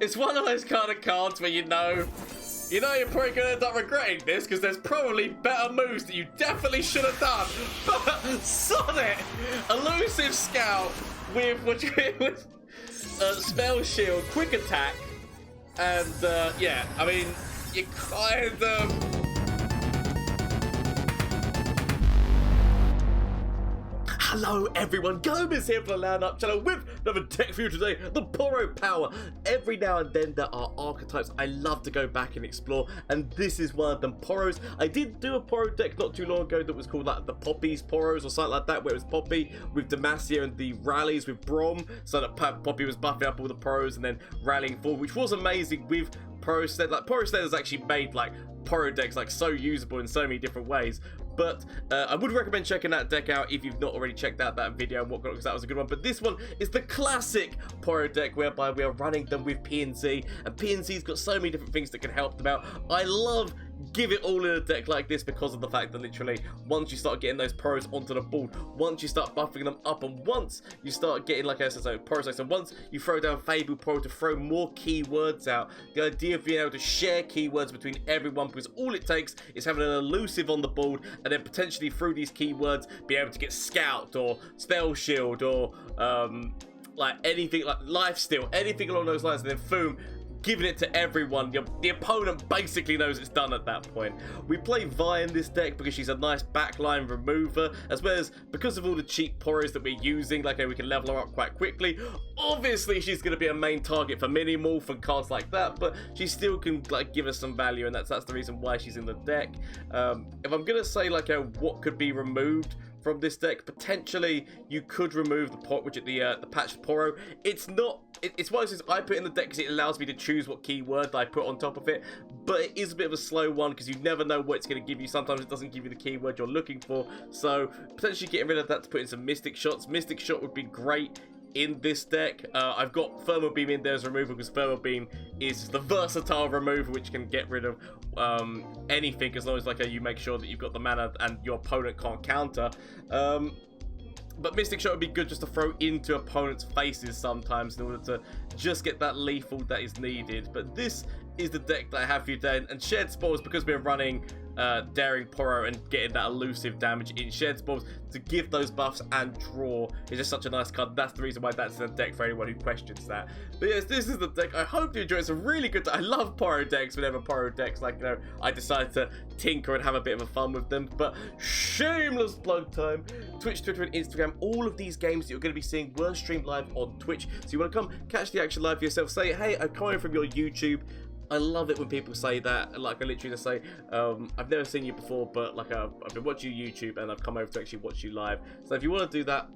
it's one of those kind of cards where you know you're probably going to end up regretting this because there's probably better moves that you definitely should have done. But Sonnet, elusive scout with spell shield, quick attack, and yeah, I mean, you kind of. Hello everyone, Gomez here for the LAN Up channel with another deck for you today, the Poro Power. Every now and then there are archetypes I love to go back and explore, and this is one of them, Poros. I did do a Poro deck not too long ago that was called like the Poppies Poros or something like that, where it was Poppy with Demacia and the rallies with Brom, so that Poppy was buffing up all the Poros and then rallying forward, which was amazing with Poro Sled. Like Poro Sled has actually made like Poro decks like so usable in so many different ways. But I would recommend checking that deck out if you've not already checked out that video and whatnot, because that was a good one. But this one is the classic Poro deck whereby we are running them with PNC, and PNC's got so many different things that can help them out. I love give it all in a deck like this because of the fact that literally once you start getting those Poros onto the board, once you start buffing them up, and once you start getting, like I said, so Poros, so once you throw down Fable Poro to throw more keywords out, the idea of being able to share keywords between everyone, because all it takes is having an elusive on the board, and then potentially through these keywords be able to get Scout or Spell Shield or like anything like Lifesteal, anything along those lines, and then boom, giving it to everyone. The opponent basically knows it's done at that point. We play Vi in this deck because she's a nice backline remover, as well as because of all the cheap Poros that we're using, like we can level her up quite quickly. Obviously she's going to be a main target for Mini-Morph and cards like that, but she still can like give us some value, and that's the reason why she's in the deck. If I'm going to say like what could be removed from this deck, potentially you could remove the patched Poro. It's not. It's one of those things I put in the deck because it allows me to choose what keyword I put on top of it, but it is a bit of a slow one because you never know what it's going to give you. Sometimes it doesn't give you the keyword you're looking for, so potentially getting rid of that to put in some Mystic Shots. Mystic Shot would be great in this deck. I've got Thermal Beam in there as removal because Thermal Beam is the versatile remover which can get rid of anything, as long as like you make sure that you've got the mana and your opponent can't counter. But Mystic Shot would be good just to throw into opponents' faces sometimes in order to just get that lethal that is needed. But this is the deck that I have for you today, and Shared Spores, because we're running Daring Poro and getting that elusive damage in Shared Spores to give those buffs and draw is just such a nice card. That's the reason why that's in the deck for anyone who questions that. But yes, this is the deck. I hope you enjoy it. It's a really good deck. I love Poro decks whenever Poro decks, like, you know, I decide to tinker and have a bit of a fun with them. But shameless plug time. Twitch, Twitter, and Instagram. All of these games that you're going to be seeing were streamed live on Twitch. So you want to come catch the action live for yourself. Say, hey, I'm coming from your YouTube. I love it when people say that. Like, I literally just say, I've never seen you before, but like I've been watching YouTube and I've come over to actually watch you live. So if you want to do that,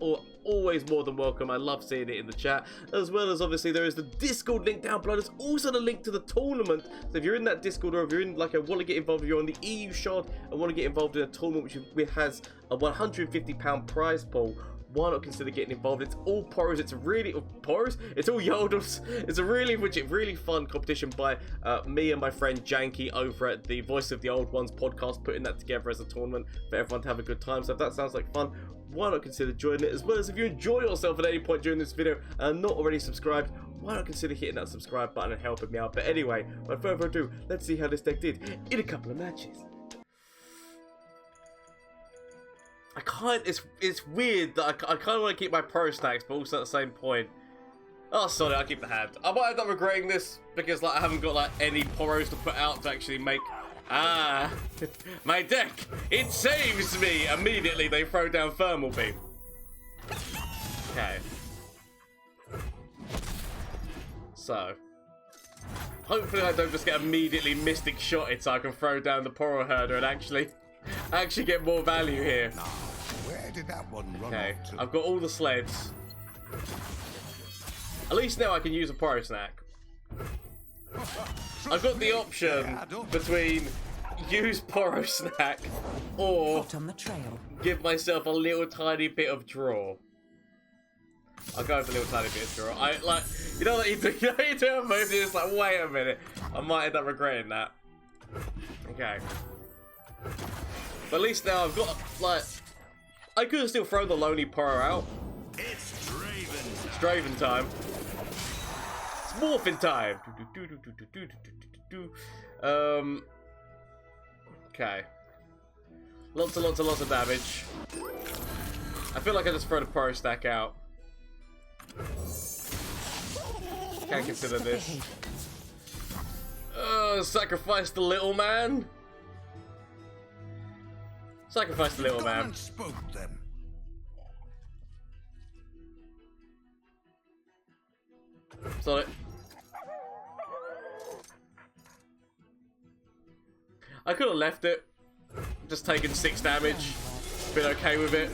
always more than welcome. I love seeing it in the chat. As well as, obviously, there is the Discord link down below. There's also the link to the tournament. So if you're in that Discord, or if you're in, like, I want to get involved, if you're on the EU shard and want to get involved in a tournament which has a £150 prize pool, why not consider getting involved? It's all Poros. It's really Poros. It's all Yodels. It's a really fun competition by me and my friend Jankie over at the Voice of the Old Ones podcast, putting that together as a tournament for everyone to have a good time. So if that sounds like fun, why not consider joining it? As well as if you enjoy yourself at any point during this video and not already subscribed, why not consider hitting that subscribe button and helping me out? But anyway, without further ado, let's see how this deck did in a couple of matches. I can't, it's weird that I kind of want to keep my Pro Snacks, but also at the same point, oh, sorry, I'll keep the hand. I might end up regretting this because, like, I haven't got, like, any Poros to put out to actually make, my deck, it saves me. Immediately they throw down Thermal Beam. Okay. So, hopefully I don't just get immediately Mystic Shotted so I can throw down the Poro Herder and actually get more value here. Where did that one run off to? I've got all the sleds. At least now I can use a Poro Snack. I've got the option between use Poro Snack or give myself a little tiny bit of draw. I'll go with a little tiny bit of draw. I like, you know that you do a move, you're just like, wait a minute, I might end up regretting that. Okay. But at least now I've got, like, I could have still thrown the Lonely Poro out. It's Draven. It's Draven time. morphin' time. Okay. Lots of damage. I feel like I just throw the Poro stack out. Can't consider this. Sacrifice the little man. Sacrifice the little man. Solid. I could have left it. Just taken 6 damage. Been okay with it.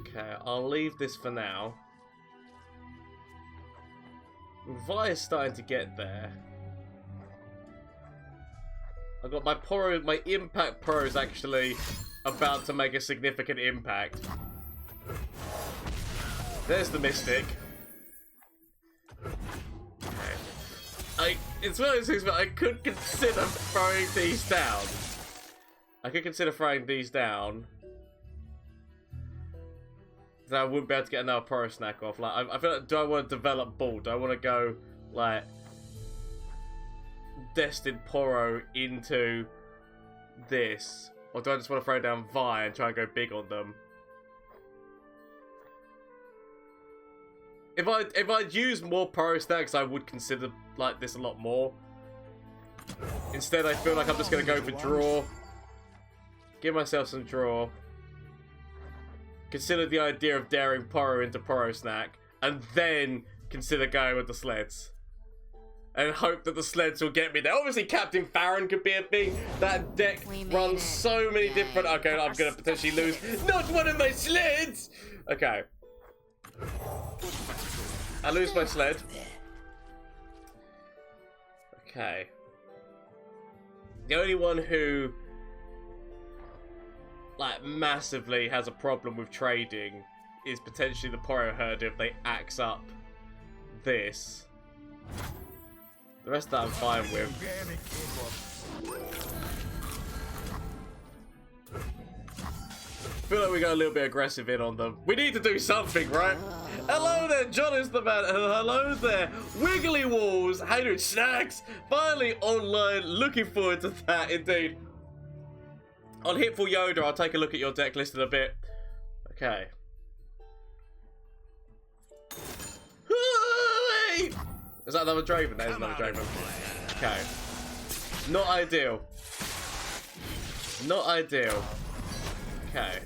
Okay, I'll leave this for now. Vi is starting to get there. I got my Poro, my impact Poro is actually about to make a significant impact. There's the Mystic. Okay. It's one of those things, but I could consider throwing these down. That I wouldn't be able to get another Poro snack off. Like, I feel like, do I want to develop Bull? Do I want to go, like, destined Poro into this? Or do I just want to throw down Vi and try and go big on them? If I'd use more Poro stacks, I would consider, like, this a lot more. Instead, I feel like I'm just going to go for draw. Give myself some draw. Consider the idea of daring Poro into Poro snack, and then consider going with the sleds. And hope that the sleds will get me there. Obviously, Captain Farron could be a thing. That deck runs so many different... Okay, I'm going to potentially lose. Not one of my sleds! Okay. I lose my sled. Okay. The only one who... like, massively has a problem with trading is potentially the Poro herd if they axe up this. The rest of that I'm fine with. I feel like we got a little bit aggressive in on them. We need to do something, right? Hello there, John is the man. Hello there, Wiggly Walls. How you doing, Snacks? Finally online. Looking forward to that, indeed. On Hitful Yoda, I'll take a look at your deck list in a bit. Okay. Is that another Draven? That is another Draven. Okay. Not ideal. Not ideal. Okay.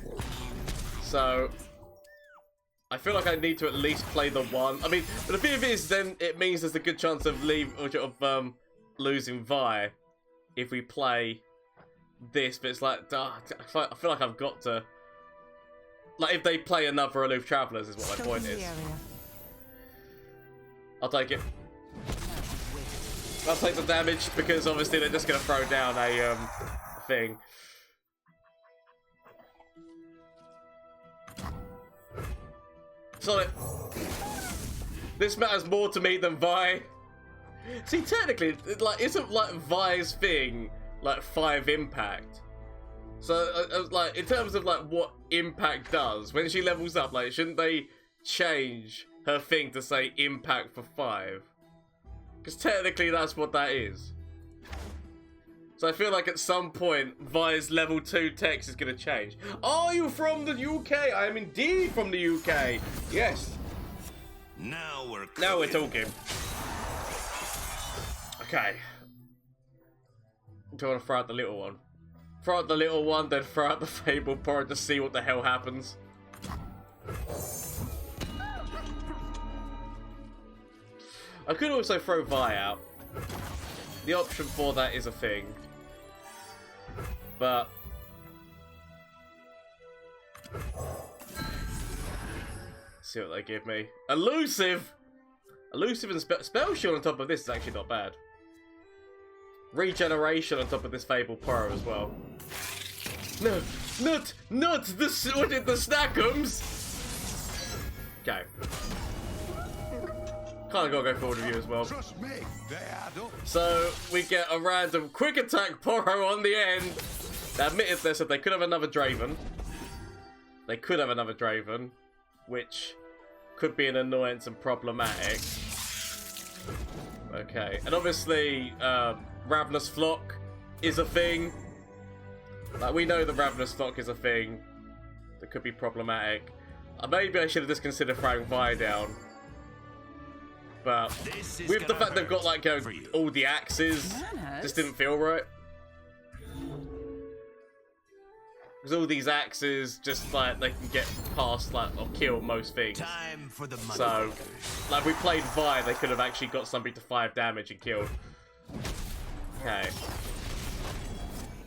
So, I feel like I need to at least play the one. I mean, but the thing of it is, then it means there's a good chance of losing Vi if we play this. But it's like, I feel like I've got to. Like, if they play another Aloof Travelers, is what my point is. I'll take it. I'll take the damage because obviously they're just going to throw down a thing. Solid. This matters more to me than Vi. See, technically, like, isn't like Vi's thing like 5 impact? So, like, in terms of like what impact does when she levels up, like, shouldn't they change her thing to say impact for 5? Because technically that's what that is. So I feel like at some point Vi's level 2 text is going to change. Are you from the UK? I am indeed from the UK. Yes. Now we're talking. Okay. Do I want to throw out the little one? Throw out the little one, then throw out the Fabled Poro to see what the hell happens. I could also throw Vi out. The option for that is a thing. But... see what they give me. Elusive! Elusive and Spell Shield on top of this is actually not bad. Regeneration on top of this Fabled Poro as well. No! Not the Snackums! Okay. Kind of gotta go forward with you as well. So we get a random quick attack Poro on the end. They admitted they said they could have another Draven. They could have another Draven, which could be an annoyance and problematic. Okay, and obviously, Ravenous Flock is a thing. Like, we know that Ravenous Flock is a thing that could be problematic. Maybe I should have just considered throwing Vi down. But with the fact they've got, like, all the axes, just didn't feel right. Because all these axes, just, like, they can get past, like, or kill most things. Time for the money. So, like, we played Vi, they could have actually got somebody to 5 damage and killed. Okay.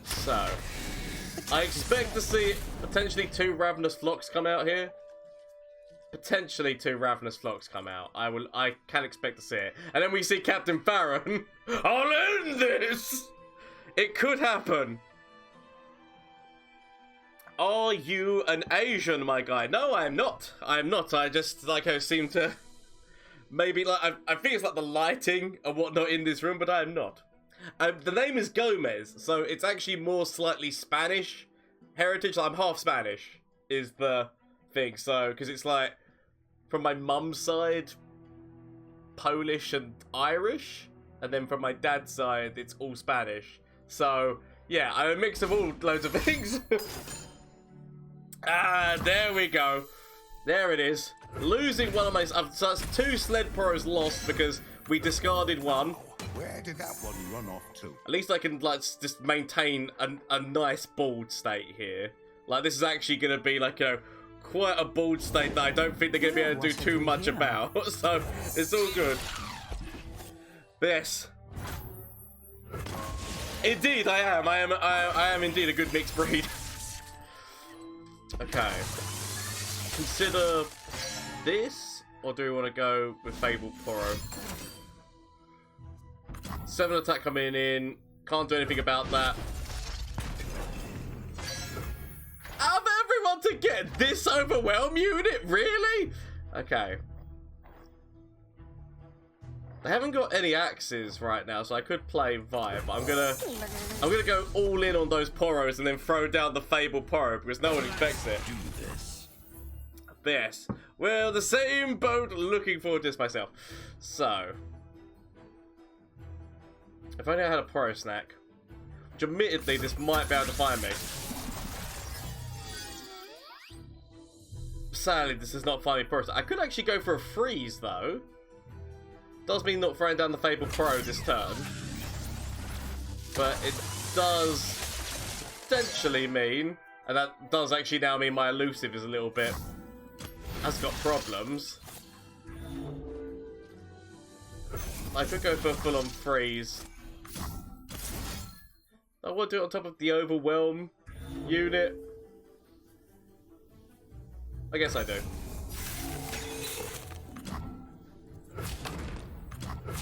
So, I expect to see potentially 2 Ravenous Flocks come out here. Potentially 2 Ravenous Flocks come out. I can expect to see it. And then we see Captain Farron. I'll end this! It could happen. Are you an Asian, my guy? No, I am not. I am not. I just, like, I seem to... Maybe, like, I think it's like the lighting and whatnot in this room, but I am not. The name is Gomez, so it's actually more slightly Spanish heritage. I'm half Spanish, is the thing. So, because it's like, from my mum's side, Polish and Irish, and then from my dad's side, it's all Spanish. So, yeah, I'm a mix of all loads of things. Ah, there we go. There it is. Losing one of my... So that's 2 sled Poros lost because we discarded one. Where did that one run off to? At least I can, like, just maintain a nice bald state here. Like, this is actually going to be, like, you know, quite a bald state that I don't think they're going to be able to do too much about. So, it's all good. Yes. Indeed, I am. I am indeed a good mixed breed. Okay. Consider this, or do we want to go with Fabled Poro? 7 attack coming in. Can't do anything about that. Out of everyone to get this overwhelm unit? Really? Okay. They haven't got any axes right now, so I could play Vi, but I'm gonna go all in on those Poros and then throw down the Fabled Poro because no one expects it. This. Well, the same boat, looking forward to this myself. So, if only I had a Poro snack, which admittedly this might be able to find me. Sadly, this is not finding Poros. I could actually go for a freeze though. Does mean not throwing down the Fabled Poro this turn, but it does potentially mean, and that does actually now mean my elusive is a little bit, has got problems. I could go for a full-on freeze. I want to do it on top of the overwhelm unit. I guess I do.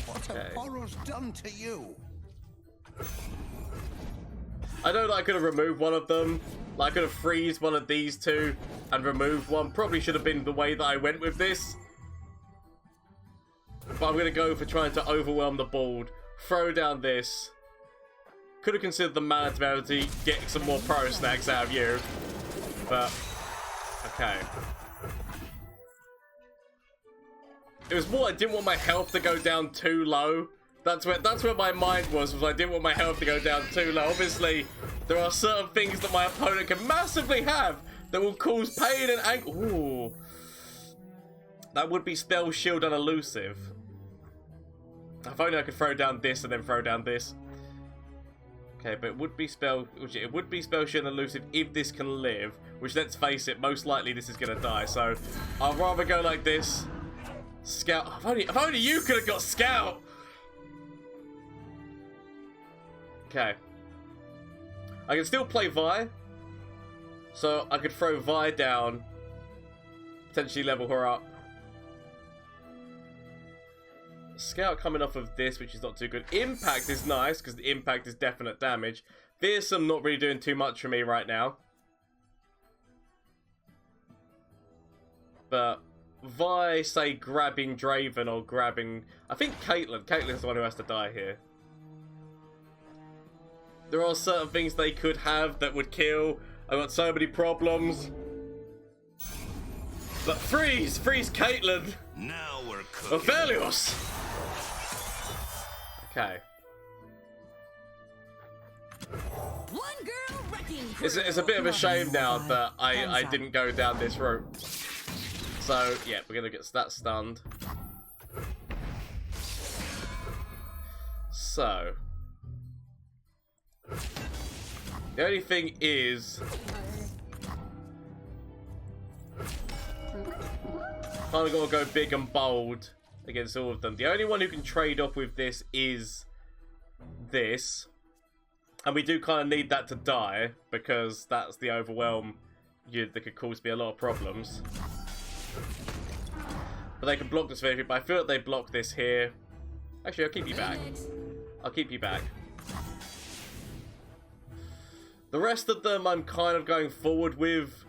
What have Poros done to you? I know that I could have removed one of them. Like, I could have freezed one of these 2 and removed one. Probably should have been the way that I went with this. But I'm going to go for trying to overwhelm the board. Throw down this. Could have considered the mana to be able to get some more Poro snacks out of you. But, okay. It was more I didn't want my health to go down too low. That's where my mind was I didn't want my health to go down too low. Obviously, there are certain things that my opponent can massively have that will cause pain and anger. Ooh. That would be Spell, Shield, and Elusive. If only I could throw down this and then throw down this. Okay, but it would be Spell, Shield, and Elusive if this can live. Which, let's face it, most likely this is going to die. So, I'd rather go like this. Scout. If only you could have got Scout. Okay. I can still play Vi. So I could throw Vi down. Potentially level her up. Scout coming off of this, which is not too good. Impact is nice, because the impact is definite damage. Fearsome not really doing too much for me right now. But Vi, say, grabbing Draven or grabbing... I think Caitlyn. Caitlyn's the one who has to die here. There are certain things they could have that would kill. I've got so many problems. But freeze Caitlyn. Now we're cooking. Aphelios. Okay. One girl wrecking crew. It's a bit of a shame now that I didn't go down this route. So yeah, we're gonna get that stunned. So the only thing is, kind of gotta go big and bold against all of them. The only one who can trade off with this is this. And we do kind of need that to die, because that's the overwhelm that could cause me a lot of problems. But they can block this very, but I feel like they block this here. Actually, I'll keep you back. I'll keep you back. The rest of them I'm kind of going forward with,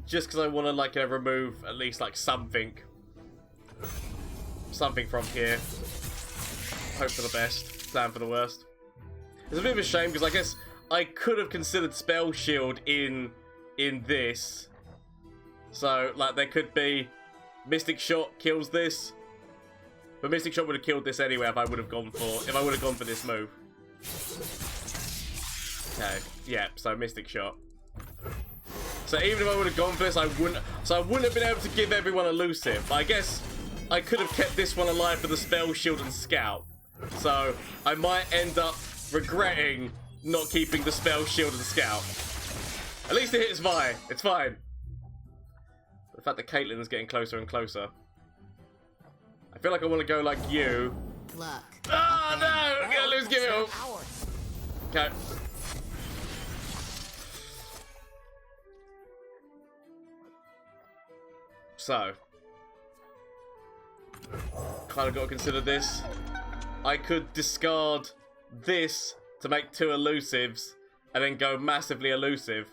just because I want to, like, remove at least, like, something from here. Hope for the best, plan for the worst. It's a bit of a shame, because I guess I could have considered Spell Shield in this. So, like, there could be Mystic Shot kills this. But Mystic Shot would have killed this anyway if I would have gone for this move. Okay, yeah, so Mystic Shot. So even if I would have gone for this, I wouldn't have been able to give everyone elusive. But I guess I could have kept this one alive for the Spell Shield and Scout. So I might end up regretting not keeping the Spell Shield and Scout. At least it hits Vi. It's fine. The fact that Caitlyn is getting closer and closer. I feel like I want to go like you. Look. Oh no! I'm gonna lose. Give it up. Okay. So, kind of got to consider this. I could discard this to make 2 elusives and then go massively elusive.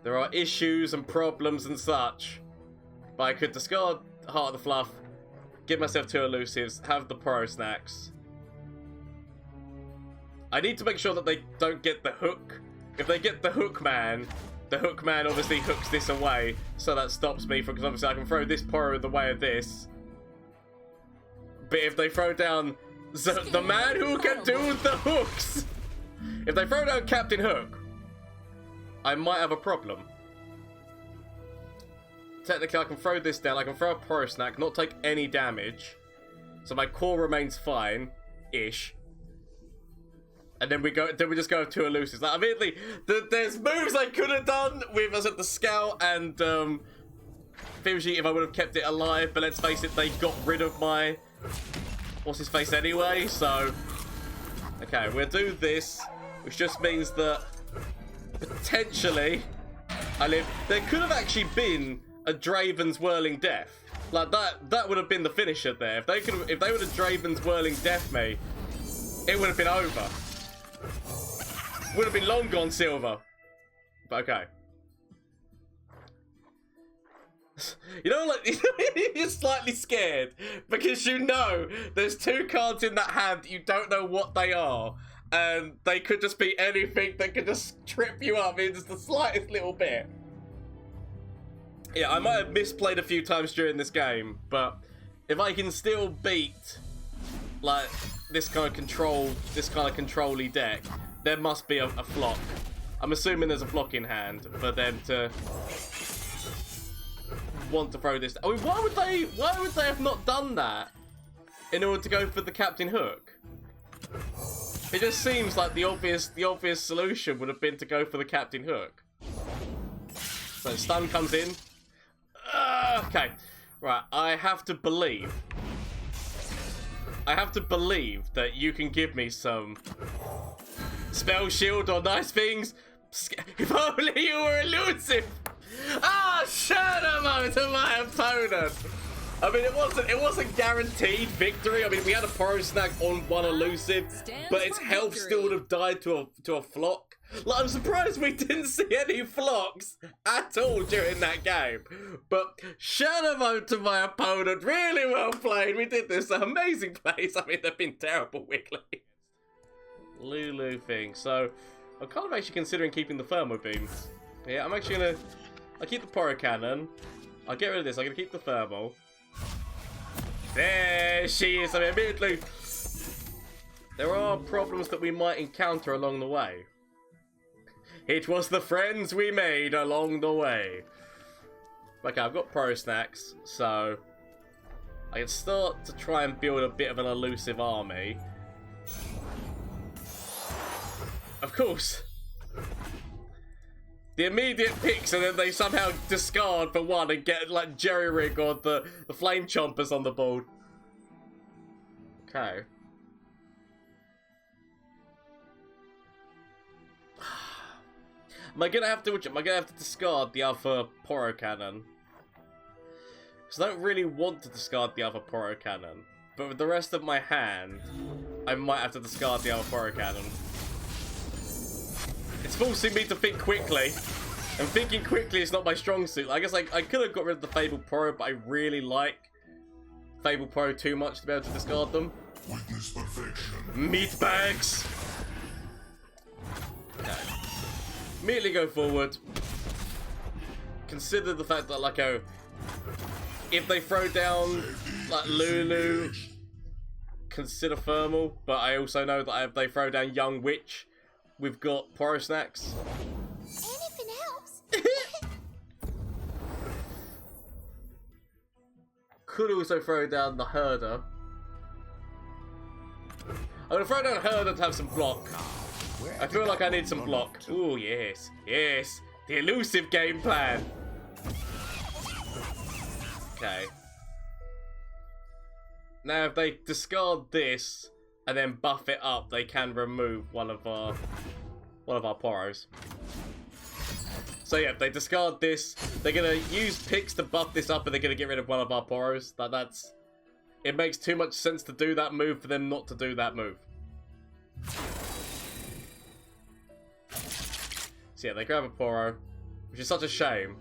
There are issues and problems and such, but I could discard Heart of the Fluff, give myself 2 elusives, have the Poro snacks. I need to make sure that they don't get the hook. If they get the hook man obviously hooks this away, so that stops me from, because obviously I can throw this Poro in the way of this. But if they throw down the man who can do the hooks, if they throw down Captain Hook, I might have a problem. Technically, I can throw this down. I can throw a Poro snack, not take any damage, so my core remains fine-ish. And then we just go with 2 elusives. Like, immediately, there's moves I could have done with, as at the Scout and Fimshi if I would have kept it alive. But let's face it, they got rid of my what's his face anyway. So okay, we'll do this, which just means that potentially I live. There could have actually been a Draven's Whirling Death. Like that would have been the finisher there. If they would have Draven's Whirling Death me, it would have been over. Would have been long gone silver. But okay. You know, like, you're slightly scared because you know there's 2 cards in that hand, you don't know what they are, and they could just be anything that could just trip you up in just the slightest little bit. Yeah, I might have misplayed a few times during this game, but if I can still beat like this kind of control-y deck, there must be a flock. I'm assuming there's a flock in hand for them to want to throw this. I mean, why would they have not done that in order to go for the Captain Hook? It just seems like the obvious solution would have been to go for the Captain Hook. So stun comes in. Okay, right. I have to believe that you can give me some Spell Shield or nice things. If only you were elusive. Ah, shut up to my opponent. I mean, it wasn't guaranteed victory. I mean, we had a Poro snack on 1 elusive, but its health still would have died to a flock. Like, I'm surprised we didn't see any flocks at all during that game. But shout out to my opponent. Really well played. We did this amazing plays. I mean, they've been terrible weekly. Lulu thing. So I'm kind of actually considering keeping the thermal beams. Yeah, I'm actually gonna... I'll keep the Poro cannon. I'll get rid of this. I'm gonna keep the thermal. There she is. I mean, immediately... There are problems that we might encounter along the way. It was the friends we made along the way. Okay, I've got Pro Snacks, so... I can start to try and build a bit of an elusive army. Of course. The immediate picks, and then they somehow discard for one and get like Jerry Rig or the Flame Chompers on the board. Okay. Am I gonna have to discard the other Poro Cannon? Because I don't really want to discard the other Poro Cannon. But with the rest of my hand, I might have to discard the other Poro Cannon. It's forcing me to think quickly. And thinking quickly is not my strong suit. I guess I could have got rid of the Fable Poro, but I really like Fable Poro too much to be able to discard them. Witness perfection. Meat bags! Okay. Immediately go forward. Consider the fact that, like, if they throw down, like, Lulu, consider thermal. But I also know that if they throw down Young Witch, we've got Poro Snacks. Anything else? Could also throw down the Herder. I'm gonna throw down Herder to have some block. I feel like I need some block. Ooh, yes. Yes. The elusive game plan. Okay. Now, if they discard this and then buff it up, they can remove one of our Poros. So yeah, if they discard this, they're gonna use picks to buff this up, and they're gonna get rid of one of our Poros. That's. It makes too much sense to do that move for them not to do that move. So yeah, they grab a Poro, which is such a shame.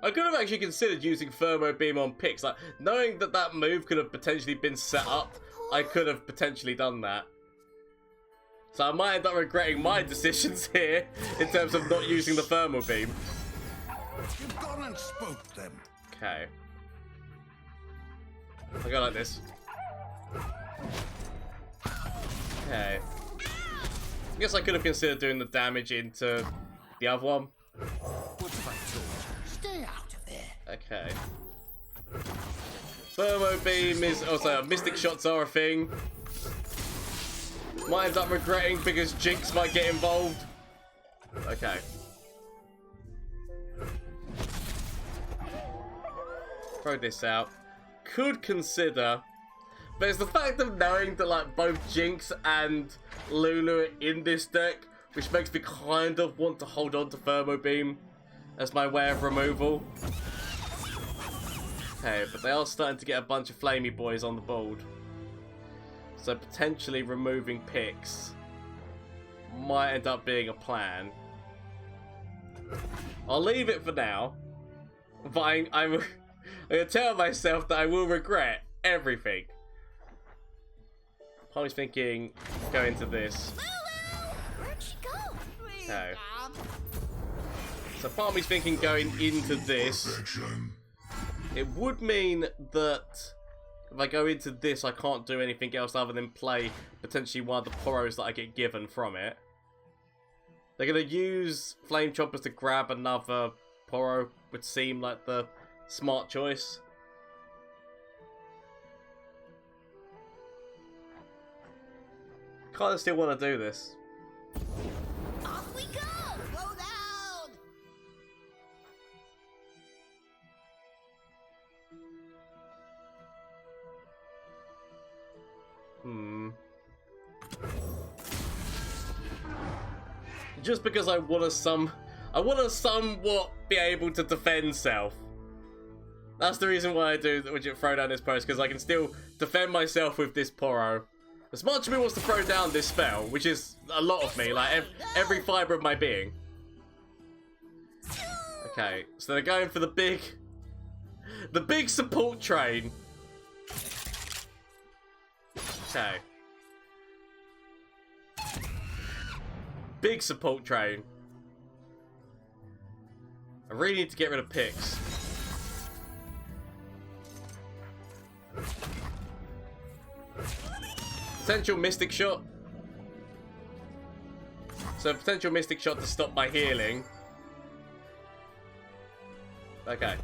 I could have actually considered using Thermo Beam on picks. Like, knowing that that move could have potentially been set up, I could have potentially done that. So I might end up regretting my decisions here in terms of not using the Thermal Beam. You've gone and spooked them. Okay. I go like this. Okay. I guess I could have considered doing the damage into the other one. What's that to? Stay out of there. Okay. Thermo Beam is also Mystic Shots are a thing. Might end up regretting because Jinx might get involved. Okay. Throw this out. Could consider, but it's the fact of knowing that like both Jinx and Lulu are in this deck, which makes me kind of want to hold on to Thermo Beam as my way of removal. Okay, but they are starting to get a bunch of flamey boys on the board. So potentially removing picks might end up being a plan. I'll leave it for now, but I'm gonna tell myself that I will regret everything. I was thinking go into this. Where'd she go? Okay. So part of me's thinking going into this. Perfection. It would mean that if I go into this, I can't do anything else other than play potentially one of the Poros that I get given from it. They're going to use Flame Chompers to grab another Poro, would seem like the smart choice. Kind of still want to do this. Off we go! Slow down! Just because I want to somewhat be able to defend self. That's the reason why I do throw down this post, because I can still defend myself with this Poro. As much of me wants to throw down this spell, which is a lot of me, like every fibre of my being. Okay, so they're going for the big support train. Okay. Big support train. I really need to get rid of picks. Potential Mystic Shot. So potential Mystic Shot to stop my healing. Okay.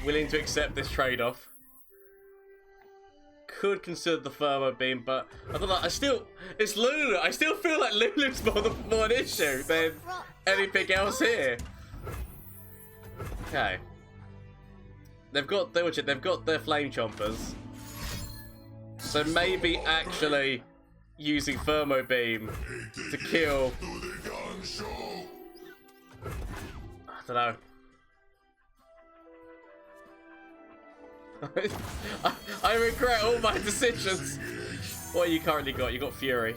Willing to accept this trade-off. Could consider the Thermo Beam, but I don't know. It's Lulu. I still feel like Lulu's more an issue than anything else here. Okay. They've got their flame chompers. So maybe actually using Thermo Beam to kill. I don't know. I regret all my decisions. What you currently got? You got Fury.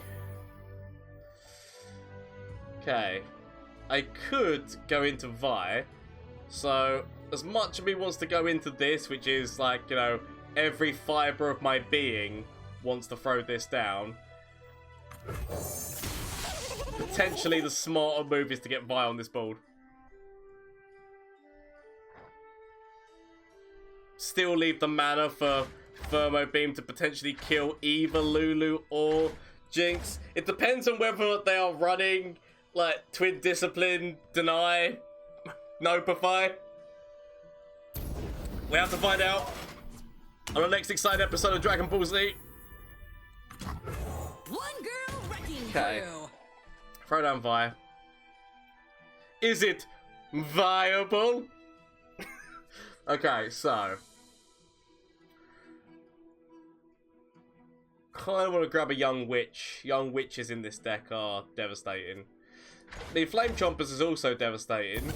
Okay. I could go into Vi. So, as much of me wants to go into this, which is like, you know, every fibre of my being wants to throw this down. Potentially the smarter move is to get Vi on this board. Still leave the mana for Thermo Beam to potentially kill either Lulu or Jinx. It depends on whether they are running like Twin Discipline, Deny, Nopify. We have to find out on the next exciting episode of Dragon Ball Z. One girl wrecking Okay. crew. Throw down Vi. Is it viable? Okay, so kind of want to grab a Young Witch. Young Witches in this deck are devastating. The Flame Chompers is also devastating.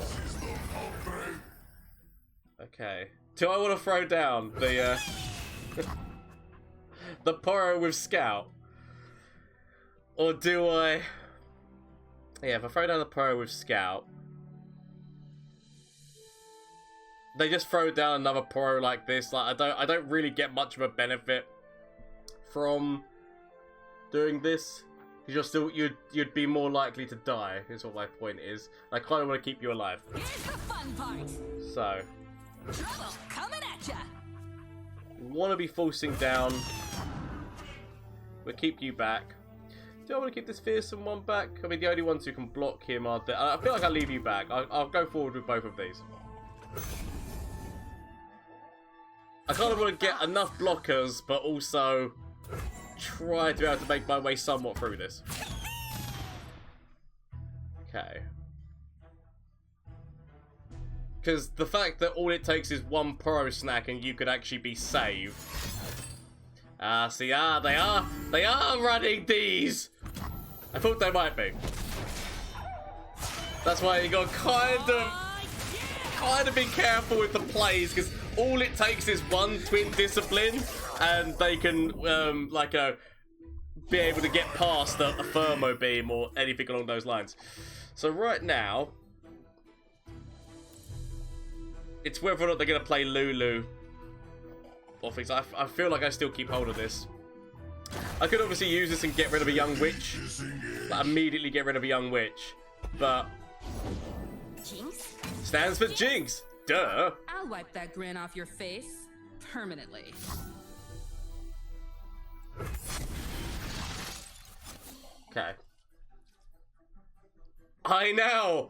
Okay. Do I want to throw down the the Poro with Scout? Or do I... Yeah, if I throw down the Poro with Scout, they just throw down another Poro like this. Like I don't really get much of a benefit from doing this. You're still you'd be more likely to die, is what my point is. I kind of want to keep you alive. Here's the fun part. So Trouble coming at ya. want to be forcing down. We'll keep you back. Do I want to keep this fearsome one back? I mean, the only ones who can block him are... I feel like I'll leave you back. I'll go forward with both of these. I kind of want to get enough blockers, but also try to be able to make my way somewhat through this. Okay. Because the fact that all it takes is one Poro snack and you could actually be saved. See, they are running these. I thought they might be. That's why you got kind of be careful with the plays, because all it takes is one Twin Discipline, and they can be able to get past a Thermo Beam or anything along those lines. So right now, it's whether or not they're going to play Lulu or things. I feel like I still keep hold of this. I could obviously use this and get rid of a Young Witch. Like, immediately get rid of a Young Witch. But Jinx? stands for Jinx. Duh. I'll wipe that grin off your face permanently. Okay. I now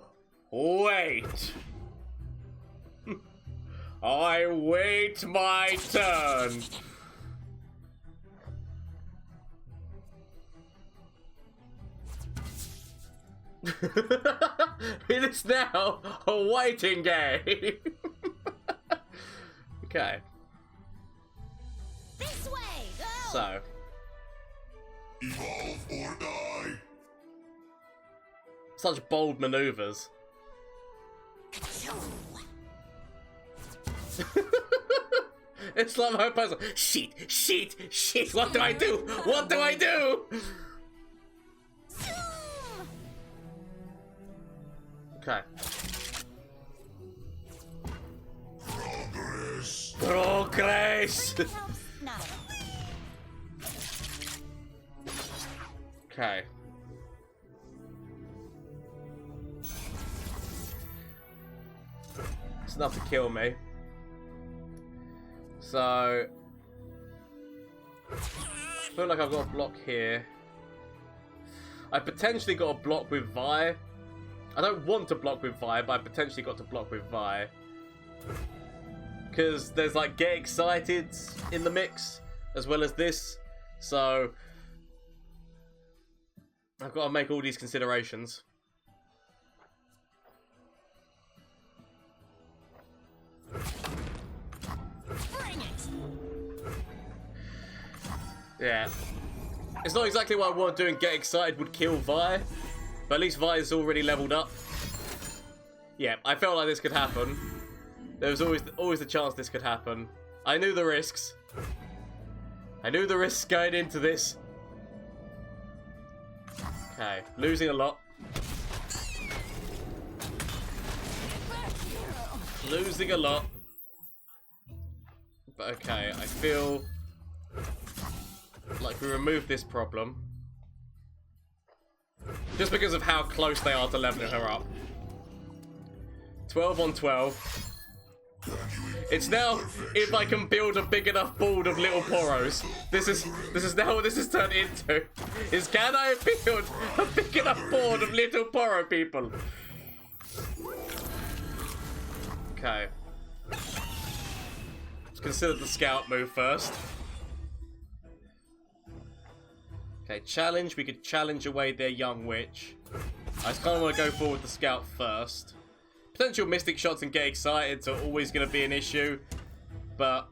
wait. I wait my turn. It is now a waiting game. Okay. This way! Go! So. Evolve or die. Such bold maneuvers. It's like my puzzle. Shit, what do I do? What do I do? Okay. Progress. Progress! Helps not at all. Okay. It's enough to kill me. So... I feel like I've got a block here. I potentially got a block with Vi. I don't want to block with Vi, but I potentially got to block with Vi. Because there's like Get Excited in the mix, as well as this. So... I've got to make all these considerations. Bring it. Yeah. It's not exactly what I want to do, and Get Excited would kill Vi. But at least Vi is already leveled up. Yeah, I felt like this could happen. There was always the chance this could happen. I knew the risks. I knew the risks going into this. Okay, losing a lot. Losing a lot. But okay, I feel like we removed this problem. Just because of how close they are to leveling her up. 12 on 12. It's now if I can build a big enough board of little Poros. This is now what this has turned into. Is can I build a big enough board of little Poro people? Okay. Let's consider the scout move first. Okay, challenge. We could challenge away their young witch. I just kind of want to go forward with the scout first. Potential mystic shots and Get Excited are always going to be an issue, but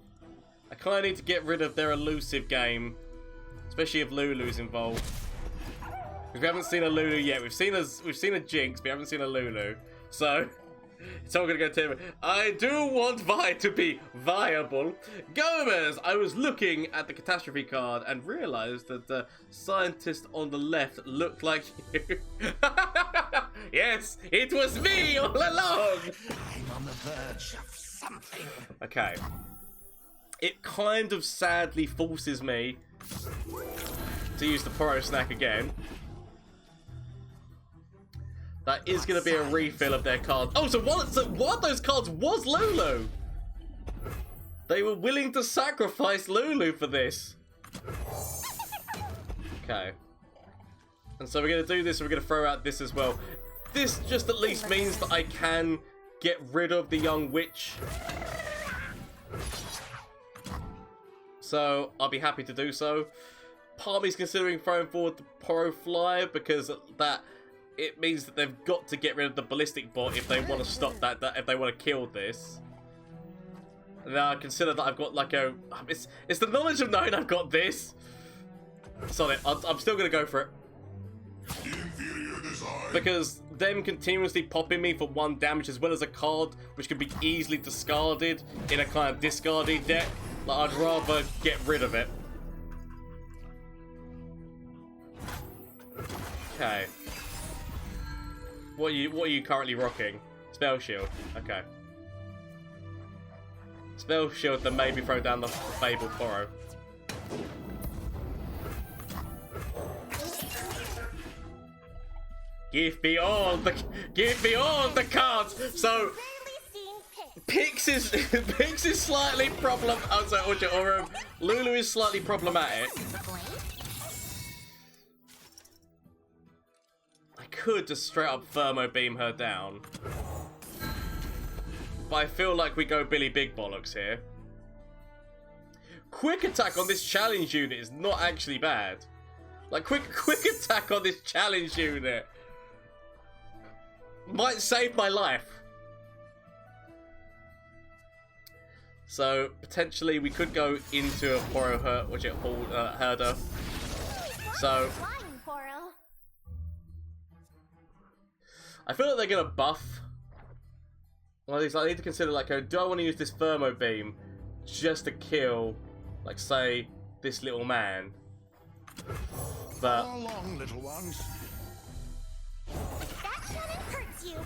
I kind of need to get rid of their elusive game, especially if Lulu's involved. Because we haven't seen a Lulu yet. We've seen a Jinx, but we haven't seen a Lulu. So it's all going to go to him. I do want Vi to be viable. Gomez, I was looking at the catastrophe card and realised that the scientist on the left looked like you. Yes, it was me all along. I'm on the verge of something. Okay. It kind of sadly forces me to use the Poro snack again. That is going to be a refill of their cards. Oh, so one of those cards was Lulu. They were willing to sacrifice Lulu for this. Okay. And so we're going to do this, and we're going to throw out this as well. This just at least means that I can get rid of the young witch. So I'll be happy to do so. Part of me's considering throwing forward the Poro Fly because that it means that they've got to get rid of the ballistic bot if they want to stop that if they want to kill this. Now I consider that I've got like a it's the knowledge of knowing I've got this. Sorry, I'm still gonna go for it. Because them continuously popping me for 1 damage as well as a card which can be easily discarded in a kind of discarded deck, like I'd rather get rid of it. Okay. What are you currently rocking? Spell Shield. Okay. Spell Shield, then maybe throw down the Fable Poro. Give me all the cards. So Pix is slightly Lulu is slightly problematic. I could just straight up thermo beam her down, but I feel like we go Billy Big Bollocks here. Quick attack on this challenge unit is not actually bad. Like quick attack on this challenge unit might save my life. So potentially we could go into a Poro herder. So I feel like they're gonna buff. Well, at least I need to consider like, do I want to use this thermo beam just to kill, like, say, this little man? But How long, little ones? If that cannon hurts you,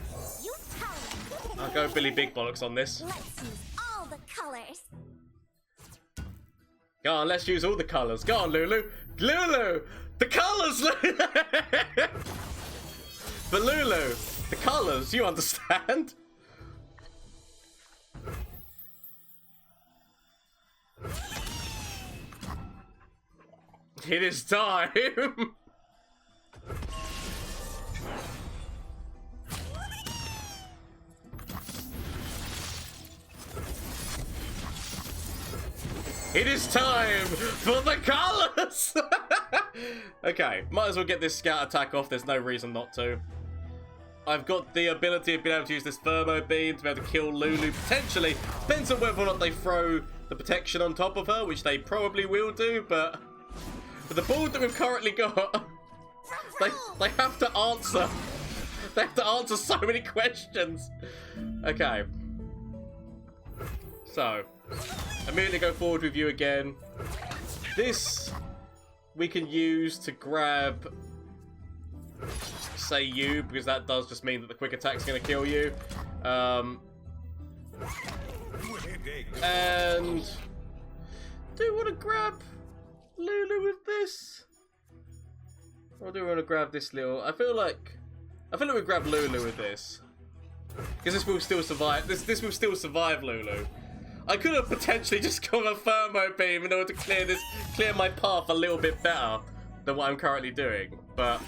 you tell me. I'll go Billy Big Bollocks on this. Let's use all the colors. Go on, let's use all the colours. Go on, Lulu. Lulu! The colours, Lulu! But Lulu, the colours, you understand? It is time! It is time for the colours! Okay, might as well get this scout attack off. There's no reason not to. I've got the ability of being able to use this thermo beam to be able to kill Lulu potentially. Depends on whether or not they throw the protection on top of her, which they probably will do, but with the board that we've currently got, they have to answer. They have to answer so many questions. Okay. So, immediately go forward with you again. This we can use to grab, say, you, because that does just mean that the quick attack's going to kill you. And do you want to grab Lulu with this? Or do we want to grab this little? I feel like we grab Lulu with this, because this will still survive. This will still survive Lulu. I could have potentially just got a thermo beam in order to clear my path a little bit better than what I'm currently doing, but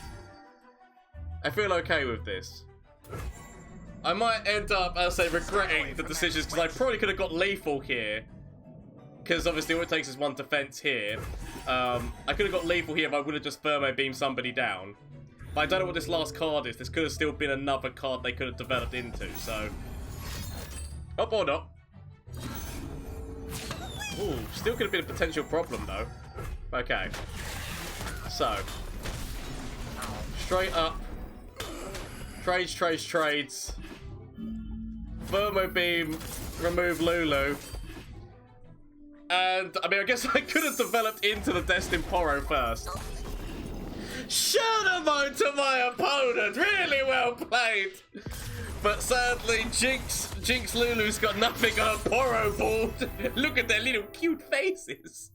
I feel okay with this. I might end up, as I say, regretting the decisions, because I probably could have got lethal here, because obviously all it takes is one defense here. I could have got lethal here if I would have just thermo beamed somebody down. But I don't know what this last card is. This could have still been another card they could have developed into, so... Up or not. Ooh, still could have been a potential problem, though. Okay. So. Straight up. Trades. Thermo beam, remove Lulu. And, I mean, I guess I could have developed into the Destined Poro first. Shadow mode to my opponent! Really well played! But sadly, Jinx Lulu's got nothing on a Poro board. Look at their little cute faces.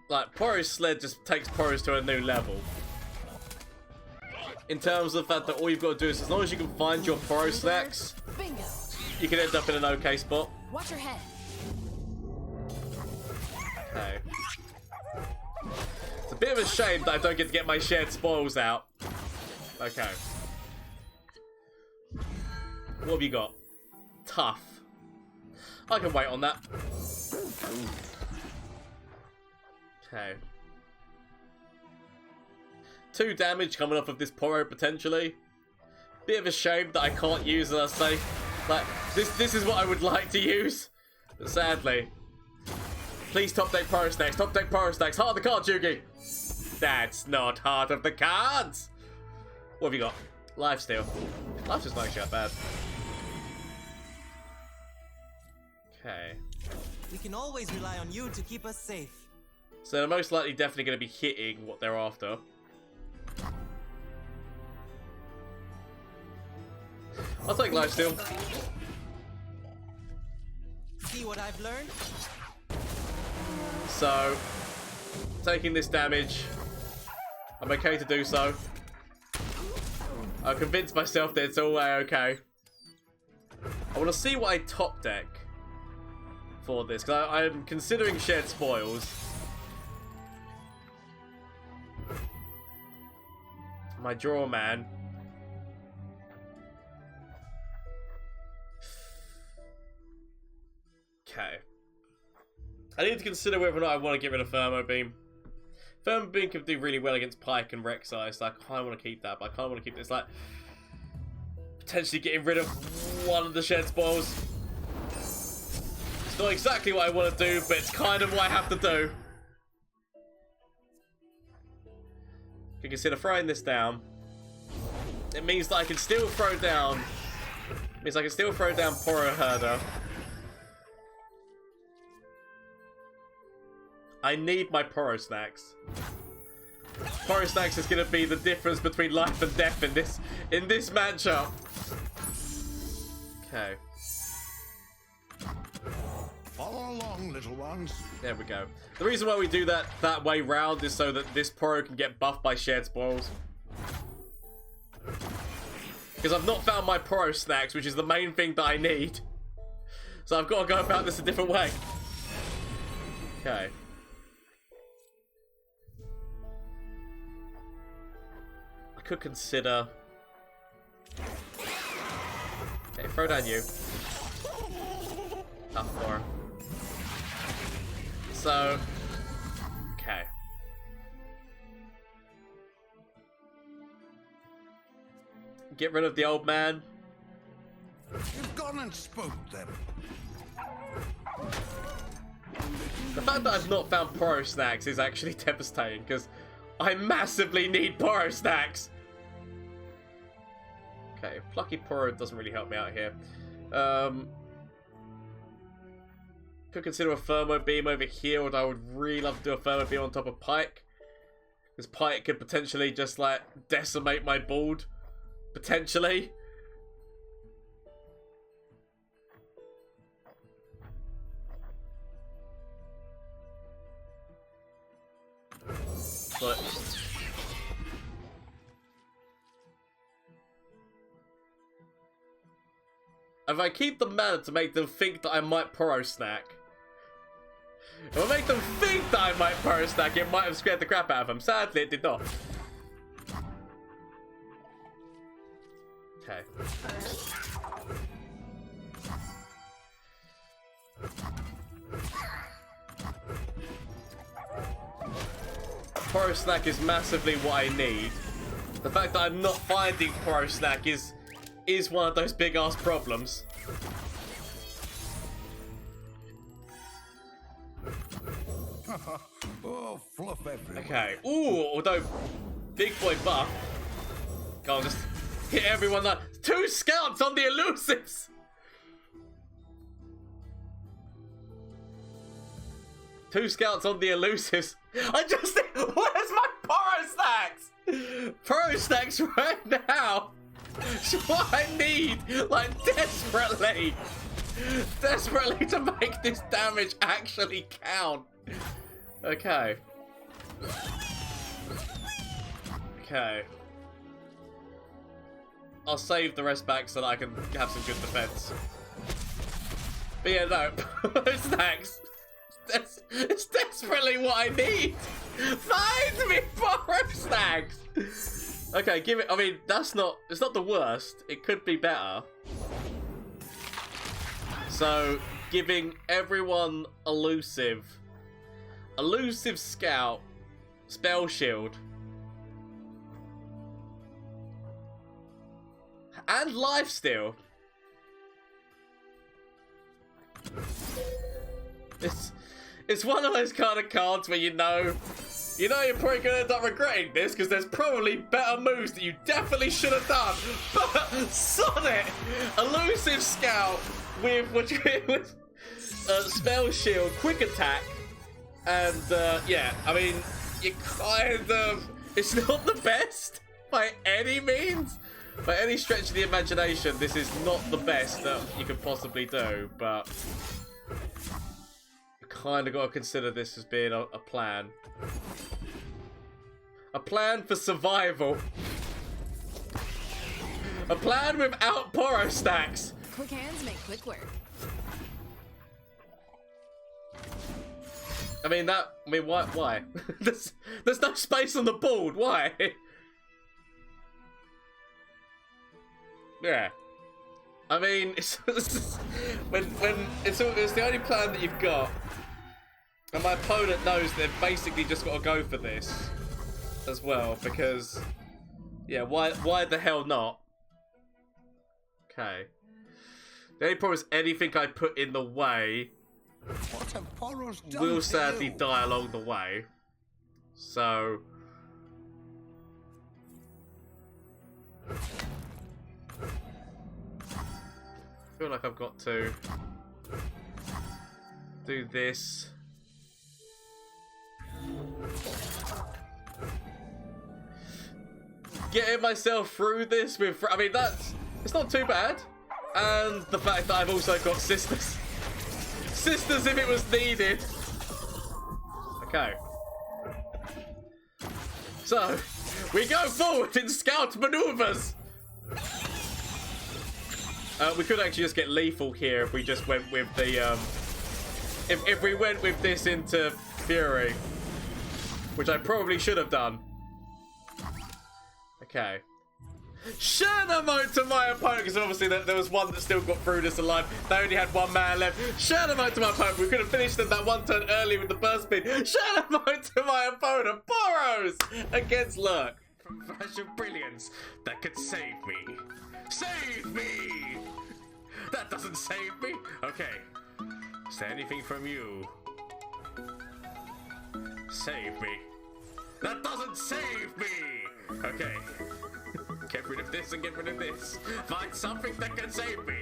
Like, Poro Sled just takes Poros to a new level. In terms of the fact that all you've got to do is, as long as you can find your Poro snacks, you can end up in an okay spot. Watch your head. Okay. It's a bit of a shame that I don't get to get my shared spoils out. Okay. What have you got? Tough. I can wait on that. Okay. 2 damage coming off of this Poro potentially. Bit of a shame that I can't use, as I say. Like, this is what I would like to use. But sadly. Please top deck Poro Stacks. Top deck Poro Stacks. Heart of the cards, Yugi. That's not heart of the cards. What have you got? Lifesteal. Life's just not actually that bad. Okay. We can always rely on you to keep us safe. So they're most likely definitely going to be hitting what they're after. I'll take lifesteal. See what I've learned? So, taking this damage, I'm okay to do so. I've convinced myself that it's all okay. I want to see what I top deck for this, because I'm considering shared spoils. My draw man. Okay. I need to consider whether or not I want to get rid of Thermo Beam. Thermo Beam can do really well against Pike and Rek'Sai, so I kind of want to keep that, but I kind of want to keep this, like, potentially getting rid of one of the shared spoils. It's not exactly what I want to do, but it's kind of what I have to do. I can consider throwing this down. It means that I can still throw down. It means I can still throw down Poro Herder. I need my Poro Snacks. Poro Snacks is going to be the difference between life and death in this matchup. Okay. Follow along, little ones. There we go. The reason why we do that way round is so that this Poro can get buffed by shared spoils. Because I've not found my Poro snacks, which is the main thing that I need. So I've got to go about this a different way. Okay. I could consider... Okay, throw down you. Tough for. So... Okay. Get rid of the old man. You've gone and spoke them. The fact that I've not found Poro snacks is actually devastating, because I massively need Poro snacks. Okay, Plucky Poro doesn't really help me out here. Could consider a Thermo Beam over here, although I would really love to do a Thermo Beam on top of Pike. Because Pike could potentially just, like, decimate my board. Potentially. But if I keep the mana to make them think that I might Poro snack, if I make them think that I might Poro snack, it might have scared the crap out of them. Sadly, it did not. Okay. Poro snack is massively what I need. The fact that I'm not finding Poro snack is one of those big ass problems. Oh, fluff everywhere. Okay. Ooh, although big boy buff. Go on, just hit everyone like 2 scouts on the elusives. 2 scouts on the elusives. I just think, where's my Poro snacks? Poro snacks right now. It's what I need, like desperately to make this damage actually count. Okay. Okay. I'll save the rest back so that I can have some good defense. But yeah, no, Poro snacks. It's desperately what I need. Find me Poro snacks. Okay, give it. I mean, it's not the worst. It could be better. So, giving everyone elusive scout, spell shield, and lifesteal. It's one of those kind of cards where you know you're probably gonna end up regretting this, because there's probably better moves that you definitely should have done. But sod it! Elusive scout with spell shield, quick attack, and yeah, I mean, you kind of, it's not the best by any means. By any stretch of the imagination, this is not the best that you could possibly do, but you kind of got to consider this as being a plan. A plan for survival. A plan without Poro stacks. Quick hands make quick work. I mean, why? There's no space on the board. Why? Yeah. I mean, it's when it's the only plan that you've got, and my opponent knows they've basically just got to go for this as well, because yeah, why the hell not? Okay. The only problem is anything I put in the way What have Poros done will to sadly you? die along the way. So I feel like I've got to do this. Getting myself through this with, I mean, it's not too bad. And the fact that I've also got sisters. assist us if it was needed. Okay. So, we go forward in scout maneuvers. We could actually just get lethal here if we just went with the, if we went with this into Fury. Which I probably should have done. Okay. Shadow mode to my opponent, because obviously there was one that still got through this alive. They only had one man left. Shadow mode to my opponent. We could have finished them that one turn early with the burst speed. Shadow mode to my opponent. Poros against Lurk. From Flash of Brilliance that could save me. Save me! That doesn't save me. Okay. Is there anything from you? Save me. That doesn't save me! Okay. Get rid of this and get rid of this. Find something that can save me.